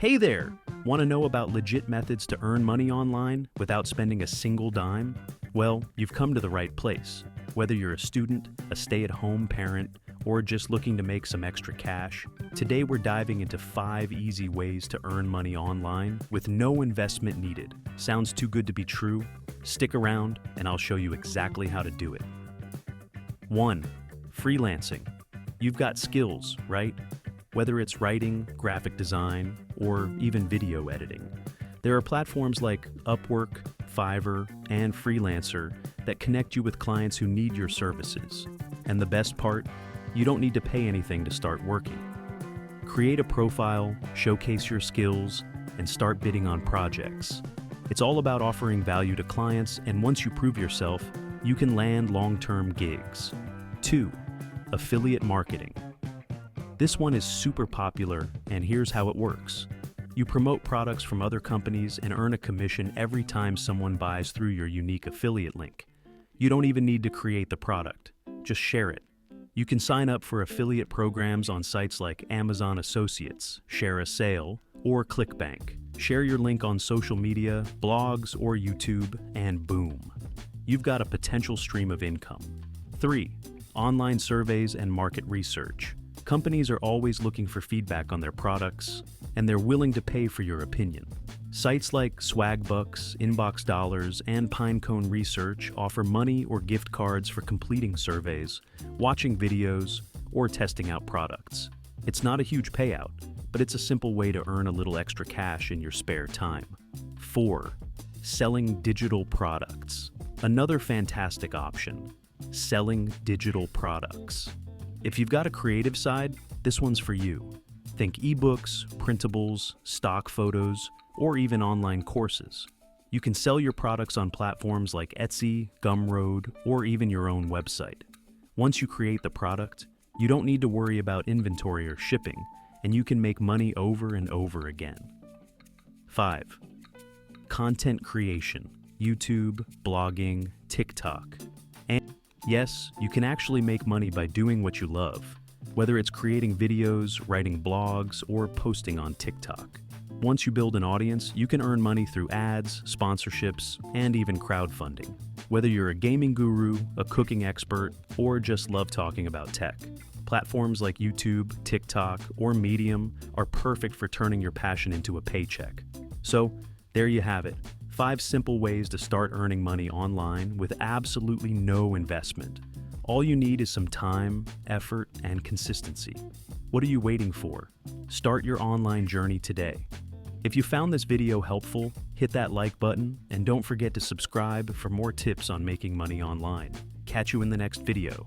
Hey there! Want to know about legit methods to earn money online without spending a single dime? Well, you've come to the right place. Whether you're a student, a stay-at-home parent, or just looking to make some extra cash, today we're diving into 5 easy ways to earn money online with no investment needed. Sounds too good to be true? Stick around and I'll show you exactly how to do it. 1. Freelancing. You've got skills, right? Whether it's writing, graphic design, or even video editing. There are platforms like Upwork, Fiverr, and Freelancer that connect you with clients who need your services. And the best part? You don't need to pay anything to start working. Create a profile, showcase your skills, and start bidding on projects. It's all about offering value to clients, and once you prove yourself, you can land long-term gigs. 2. Affiliate marketing. This one is super popular, and here's how it works. You promote products from other companies and earn a commission every time someone buys through your unique affiliate link. You don't even need to create the product, just share it. You can sign up for affiliate programs on sites like Amazon Associates, Share a Sale, or ClickBank. Share your link on social media, blogs, or YouTube, and boom. You've got a potential stream of income. 3. Online surveys and market research. Companies are always looking for feedback on their products, and they're willing to pay for your opinion. Sites like Swagbucks, Inbox Dollars, and Pinecone Research offer money or gift cards for completing surveys, watching videos, or testing out products. It's not a huge payout, but it's a simple way to earn a little extra cash in your spare time. 4. Selling digital products. Another fantastic option. Selling digital products. If you've got a creative side, this one's for you. Think ebooks, printables, stock photos, or even online courses. You can sell your products on platforms like Etsy, Gumroad, or even your own website. Once you create the product, you don't need to worry about inventory or shipping, and you can make money over and over again. 5. Content creation. YouTube, blogging, TikTok. And yes, you can actually make money by doing what you love, whether it's creating videos, writing blogs, or posting on TikTok. Once you build an audience, you can earn money through ads, sponsorships, and even crowdfunding. Whether you're a gaming guru, a cooking expert, or just love talking about tech, platforms like YouTube, TikTok, or Medium are perfect for turning your passion into a paycheck. So, there you have it. 5 simple ways to start earning money online with absolutely no investment. All you need is some time, effort, and consistency. What are you waiting for? Start your online journey today. If you found this video helpful, hit that like button and don't forget to subscribe for more tips on making money online. Catch you in the next video.